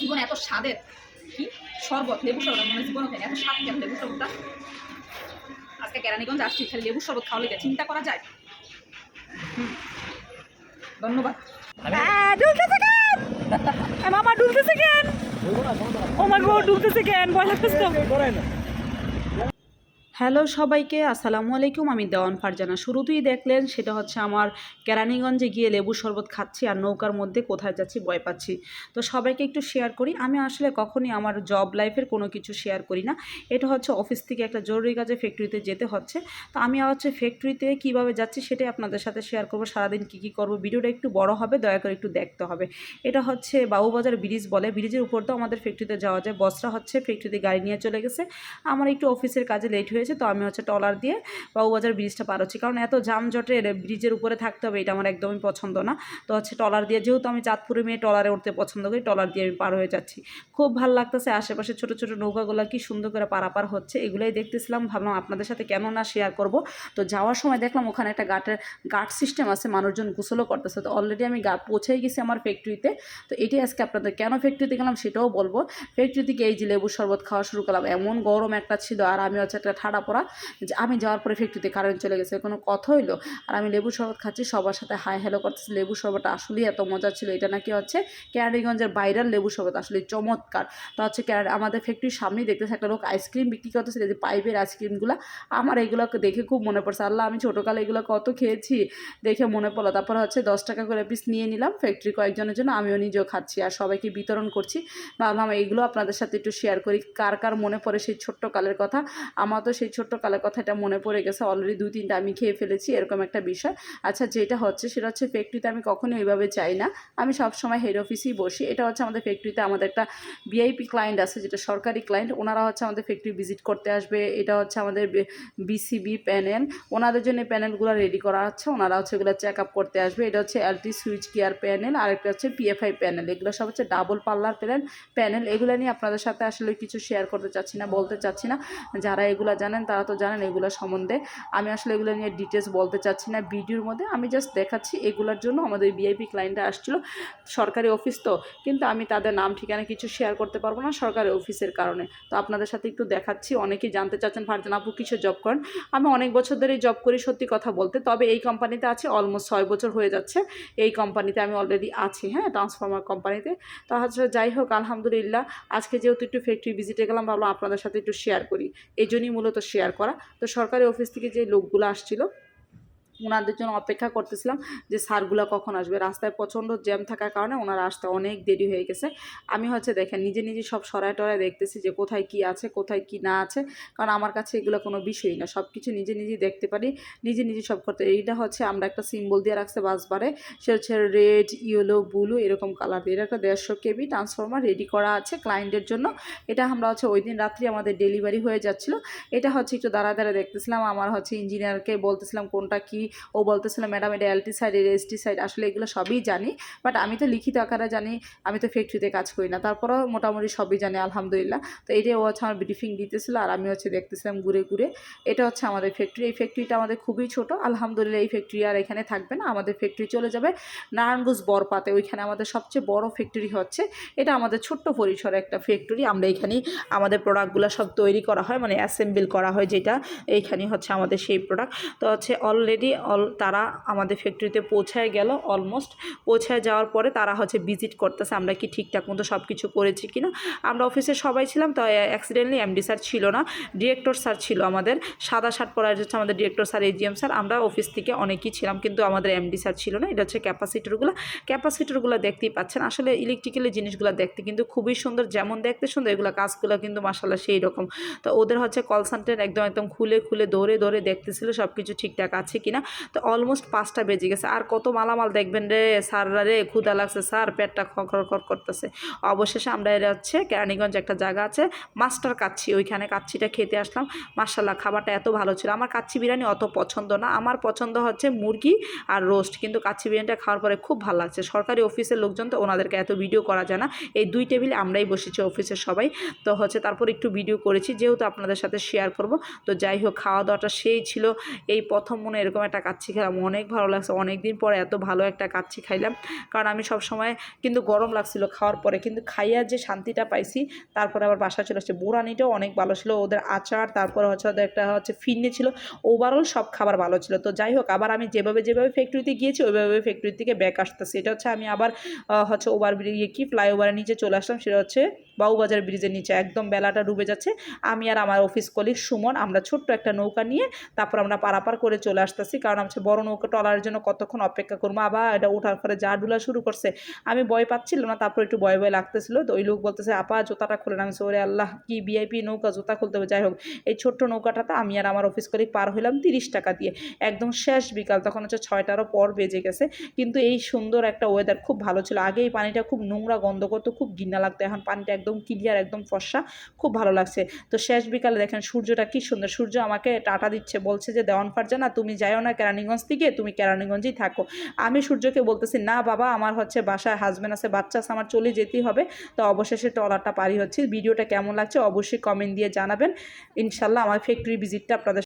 জীবনে এত স্বাদের কি শরবত, লেবু শরবত মনে জীবনে খাই এত স্বাদ কেন লেবু শরবতটা। আজকে কেরানীগঞ্জ আসছি, খালি লেবু শরবত খাওয়া লেগে চিন্তা করা যায়। ধন্যবাদ। মামা ডুলতেছে কেন? ও মাই গড, ডুলতেছে কেন? ভয় লাগতেছে তো। হ্যালো সবাইকে, আসসালামু আলাইকুম। আমি দেওয়ান ফারজানা। শুরুতেই দেখলেন সেটা হচ্ছে আমার কেরানীগঞ্জে গিয়ে লেবু শরবত খাচ্ছি আর নৌকার মধ্যে কোথায় যাচ্ছি ভয় পাচ্ছি। তো সবাইকে একটু শেয়ার করি। আমি আসলে কখনই আমার জব লাইফের কোনো কিছু শেয়ার করি না। এটা হচ্ছে অফিস থেকে একটা জরুরি কাজে ফ্যাক্টরিতে যেতে হচ্ছে। তো আমি হচ্ছে ফ্যাক্টরিতে কীভাবে যাচ্ছি সেটাই আপনাদের সাথে শেয়ার করবো। সারাদিন কী কী করবো, ভিডিওটা একটু বড় হবে, দয়া করে একটু দেখতে হবে। এটা হচ্ছে বাবুবাজার ব্রিজ বলে, ব্রিজের উপর তো আমাদের ফ্যাক্টরিতে যাওয়া যায়। বসরা হচ্ছে ফ্যাক্টরিতে গাড়ি নিয়ে চলে গেছে। আমার একটু অফিসের কাজে লেট হয়েছে, তো আমি হচ্ছে ট্রলার দিয়ে বাবুবাজার ব্রিজটা পার হচ্ছি, কারণ এত যানজটের ব্রিজের উপরে থাকতে হবে এটা আমার একদমই পছন্দ না। তো হচ্ছে ট্রলার দিয়ে, যেহেতু আমি চাঁদপুরে মেয়ে ট্রলারে উঠতে পছন্দ করি, ট্রলার দিয়ে আমি পার হয়ে যাচ্ছি। খুব ভালো লাগতেছে, আশেপাশে ছোটো ছোটো নৌকাগুলো কি সুন্দর করে পারাপার হচ্ছে, এগুলোই দেখতেছিলাম। ভাবলাম আপনাদের সাথে কেন না শেয়ার করব। তো যাওয়ার সময় দেখলাম ওখানে একটা গার্ড সিস্টেম আছে, মানুষজন গোসলও করতেছে। তো অলরেডি আমি পৌঁছেই গেছি আমার ফ্যাক্টরিতে। তো এটি আজকে আপনাদের কেন ফ্যাক্টরিতে গেলাম সেটাও বলবো। ফ্যাক্টরি থেকে এই যে লেবু শরবত খাওয়া শুরু করলাম, এমন গরম একটা ছিল, আর আমি হচ্ছে একটা ঠাডা পড়া যে আমি যাওয়ার পরে ফ্যাক্টরিতে কারেন্ট চলে গেছে, কোনো কথা হইলো। আর আমি লেবু শরবত খাচ্ছি, সবার সাথে হাই হ্যালো করতেছি। লেবু শরবতটা আসলেই এত মজা ছিল। এটা নাকি হচ্ছে কেরানীগঞ্জের ভাইরাল লেবু শরবত, আসলে চমৎকার। তো হচ্ছে আমাদের ফ্যাক্টরির সামনেই দেখতেছে একটা লোক আইসক্রিম বিক্রি করতেছে, যে পাইপের আইসক্রিমগুলো। আমার এগুলোকে দেখে খুব মনে পড়ছে, আল্লাহ আমি ছোটোকালে এগুলো কত খেয়েছি, দেখে মনে পড়লো। তারপরে হচ্ছে 10 টাকা করে পিস নিয়ে নিলাম ফ্যাক্টরি কয়েকজনের জন্য, আমিও নিজেও খাচ্ছি আর সবাইকে বিতরণ করছি। ভাবলাম এইগুলো আপনাদের সাথে একটু শেয়ার করি। কার কার মনে পড়ে সেই ছোট্ট কালের কথা? আমার তো সেই ছোট্ট কালের কথা এটা মনে পড়ে গেছে। অলরেডি 2-3টা আমি খেয়ে ফেলেছি, এরকম একটা বিষয়। আচ্ছা, যেটা হচ্ছে সেটা হচ্ছে ফ্যাক্টরিতে আমি কখনোই ওইভাবে যাই না, আমি সবসময় হেড অফিসেই বসি। এটা হচ্ছে আমাদের ফ্যাক্টরিতে আমাদের একটা ভিআইপি ক্লায়েন্ট আছে, যেটা সরকারি ক্লায়েন্ট, ওনারা হচ্ছে আমাদের ফ্যাক্টরি ভিজিট করতে আসবে। এটা হচ্ছে আমাদের বিসিবি প্যানেল, ওনাদের জন্য প্যানেলগুলো রেডি করা আছে, ওনারা হচ্ছে এগুলো চেক আপ করতে আসবে। এটা হচ্ছে এলটি সুইচ গিয়ার প্যানেল, আর একটা হচ্ছে পিএফআই প্যানেল। এগুলো সব হচ্ছে ডাবল পাল্লার প্যানেল। এগুলো নিয়ে আপনাদের সাথে আসলে কিছু শেয়ার করতে চাচ্ছি না, বলতে চাচ্ছি না। যারা এগুলো জানেন তারা তো জানেন এগুলো সম্বন্ধে। আমি আসলে এগুলো নিয়ে ডিটেলস বলতে চাচ্ছি না ভিডিওর মধ্যে, আমি জাস্ট দেখাচ্ছি। এগুলোর জন্য আমাদের ভিআইপি ক্লায়েন্টরা আসছিল, সরকারি অফিস তো, কিন্তু আমি তাদের নাম ঠিকানা কিছু শেয়ার করতে পারবো না সরকারি অফিসের কারণে। তো আপনাদের সাথে একটু দেখাচ্ছি। অনেকেই জানতে চাচ্ছেন ফারজানা আপু কিসে জব করেন। আমি অনেক বছর ধরেই জব করি, সত্যি কথা বলতে। তবে এই কোম্পানিতে আছে অলমোস্ট 6 বছর হয়ে যাচ্ছে। এই কোম্পানিতে আমি অলরেডি আছি, হ্যাঁ, ট্রান্সফর্মার কোম্পানিতে। তো হচ্ছে যাই হোক, আলহামদুলিল্লাহ আজকে যেহেতু একটু ফ্যাক্টরি ভিজিটে গেলাম, ভাবলাম আপনাদের সাথে একটু শেয়ার করি, এই জন্যই মূলত শেয়ার করা। তো সরকারি অফিস থেকে যে লোকগুলো আসছিল, ওনাদের জন্য অপেক্ষা করতেছিলাম যে স্যারগুলো কখন আসবে। রাস্তায় প্রচণ্ড জ্যাম থাকার কারণে ওনারা আসতে অনেক দেরি হয়ে গেছে। আমি হচ্ছে দেখেন নিজে নিজে সব সরায় টরায় দেখতেছি যে কোথায় কি আছে, কোথায় কি না আছে, কারণ আমার কাছে এগুলো কোনো বিষয়ই না। সব কিছু নিজে নিজেই দেখতে পারি, নিজে নিজে সব করতে। এইটা হচ্ছে আমরা একটা সিম্বল দিয়ে রাখছে বাসবারে, সে হচ্ছে রেড, ইয়েলো, ব্লু এরকম কালার দিয়ে। এটা একটা 150 কেবি ট্রান্সফর্মার রেডি করা আছে ক্লায়েন্টের জন্য। এটা আমরা হচ্ছে ওই দিন রাত্রি আমাদের ডেলিভারি হয়ে যাচ্ছিলো। এটা হচ্ছে একটু দাঁড়া দাঁড়া দেখতেছিলাম। আমার হচ্ছে ইঞ্জিনিয়ারকে বলতেছিলাম কোনটা কি, ও বলতেছিল ম্যাডাম এটা এলটি সাইড, এটা এসটি সাইড। আসলে এগুলো সবই জানি, বাট আমি তো লিখিত আকারে জানি, আমি তো ফ্যাক্টরিতে কাজ করি না, তারপরেও মোটামুটি সবই জানি আলহামদুলিল্লাহ। তো এটাই ও হচ্ছে আমার ব্রিফিং দিতেছিল, আর আমি হচ্ছে দেখতেছিলাম ঘুরে ঘুরে। এটা হচ্ছে আমাদের ফ্যাক্টরি। এই ফ্যাক্টরিটা আমাদের খুবই ছোট, আলহামদুলিল্লাহ। এই ফ্যাক্টরি আর এখানে থাকবে না, আমাদের ফ্যাক্টরি চলে যাবে নারায়ণগঞ্জ বরপাতে, ওইখানে আমাদের সবচেয়ে বড় ফ্যাক্টরি হচ্ছে। এটা আমাদের ছোট্ট পরিসরে একটা ফ্যাক্টরি। আমরা এখানেই আমাদের প্রোডাক্টগুলো সব তৈরি করা হয়, মানে অ্যাসেম্বল করা হয়, যেটা এইখানেই হচ্ছে আমাদের সেই প্রোডাক্ট। তো হচ্ছে অলরেডি তারা আমাদের ফ্যাক্টরিতে পৌঁছায় গেল। অলমোস্ট পৌঁছায় যাওয়ার পরে তারা হচ্ছে ভিজিট করতেছে আমরা কি ঠিকঠাক মতো সব কিছু করেছি কিনা। আমরা অফিসে সবাই ছিলাম, তো অ্যাক্সিডেন্টলি এমডি স্যার ছিল না, ডিরেক্টর স্যার ছিল। আমাদের সাদা শার্ট পরা হচ্ছে আমাদের ডিরেক্টর স্যার, এজিএম স্যার। আমরা অফিস থেকে অনেকেই ছিলাম, কিন্তু আমাদের এমডি স্যার ছিল না। এটা হচ্ছে ক্যাপাসিটরগুলো দেখতেই পাচ্ছেন। আসলে ইলেকট্রিক্যালের জিনিসগুলো দেখতে কিন্তু খুবই সুন্দর, যেমন দেখতে সুন্দর এগুলো কাজগুলো কিন্তু মাশাআল্লাহ সেই রকম। তো ওদের হচ্ছে কল সেন্টার একদম খুলে দৌড়ে দেখতেছিল সব কিছু ঠিকঠাক আছে কিনা। তো অলমোস্ট 5টা বেজে গেছে। আর কত মালামাল দেখবেন রে স্যাররা, রে ক্ষুধা লাগছে স্যার, পেটটা খড় করতেছে। অবশেষে আমরা এর হচ্ছে কেরানীগঞ্জ একটা জায়গা আছে মাস্টার কাচ্ছি, ওইখানে কাচ্ছিটা খেতে আসলাম। মাশাআল্লাহ খাবারটা এত ভালো ছিল। আমার কাচ্ছি বিরিয়ানি অত পছন্দ না, আমার পছন্দ হচ্ছে মুরগি আর রোস্ট, কিন্তু কাচ্ছি বিরিয়ানিটা খাওয়ার পরে খুব ভালো লাগছে। সরকারি অফিসের লোকজন তো, ওনাদেরকে এত ভিডিও করা যায় না। এই 2 টেবিলে আমরাই বসেছি অফিসের সবাই। তো হচ্ছে তারপর একটু ভিডিও করেছি, যেহেতু আপনাদের সাথে শেয়ার করব। তো যাই হোক, খাওয়া দাওয়াটা সেই ছিল। এই প্রথম মনে এরকম একটা কাচ্চি খেলাম, অনেক ভালো লাগছে। অনেক দিন পরে এত ভালো একটা কাচ্চি খাইলাম, কারণ আমি সবসময় কিন্তু গরম লাগছিল খাওয়ার পরে, কিন্তু খাইয়া যে শান্তিটা পাইছি তারপরে আবার বাসা চলে আসছে। বোরানিটাও অনেক ভালো ছিল, ওদের আচার, তারপরে হচ্ছে ওদের একটা হচ্ছে ফিরনি ছিল, ওভারঅল সব খাবার ভালো ছিল। তো যাই হোক, আবার আমি যেভাবে যেভাবে ফ্যাক্টরিতে গিয়েছি ওইভাবে ফ্যাক্টরি থেকে ব্যাক আসতেছি। এটা হচ্ছে আমি আবার হচ্ছে ওভার ব্রিজে কি ফ্লাইওভারের নিচে চলে আসলাম, সেটা হচ্ছে বাবুবাজার ব্রিজের নিচে। একদম বেলাটা ডুবে যাচ্ছে, আমি আর আমার অফিস কলিগ সুমন আমরা ছোট্ট একটা নৌকা নিয়ে তারপর আমরা পারাপার করে চলে আসতেছি, কারণ হচ্ছে বড় নৌকা টলার জন্য কতক্ষণ অপেক্ষা করবো। আবার এটা ওঠার পরে যা ডুলা শুরু করছে, আমি ভয় পাচ্ছিল না, তারপর একটু ভয় ভয় লাগতেছিল। তো ওই লোক বলতেছে আপা জুতাটা খুলে নামছে, ওরে আল্লাহ কি ভিআইপি নৌকা, জুতা খুলতে হবে। যাই হোক, এই ছোট্ট নৌকাটাতে আমি আর আমার অফিস কলিগ পার হইলাম 30 টাকা দিয়ে। একদম শেষ বিকাল, তখন হচ্ছে 6টারও পর বেজে গেছে, কিন্তু এই সুন্দর একটা ওয়েদার খুব ভালো ছিল। আগে এই পানিটা খুব নোংরা গন্ধ করতো, খুব ঘৃণা লাগতো, এখন পানিটা একদম ক্লিয়ার, একদম ফর্সা, খুব ভালো লাগছে। তো শেষ বিকালে দেখেন সূর্যটা কি সুন্দর, সূর্য আমাকে টাটা দিচ্ছে, বলছে যে দেওয়ান ফারজানা তুমি যাইও না কেরানীগঞ্জ থেকে, তুমি কেরানীগঞ্জেই থাকো। আমি সূর্যকে বলতেছি না বাবা, আমার হচ্ছে বাসায় হাজব্যান্ড আছে, বাচ্চা আছে, আমার চলে যেতেই হবে। তো অবশেষে ট্রলারটা পারি হচ্ছে। ভিডিওটা কেমন লাগছে অবশ্যই কমেন্ট দিয়ে জানাবেন। ইনশাল্লাহ আমার ফ্যাক্টরি ভিজিটটা আপনাদের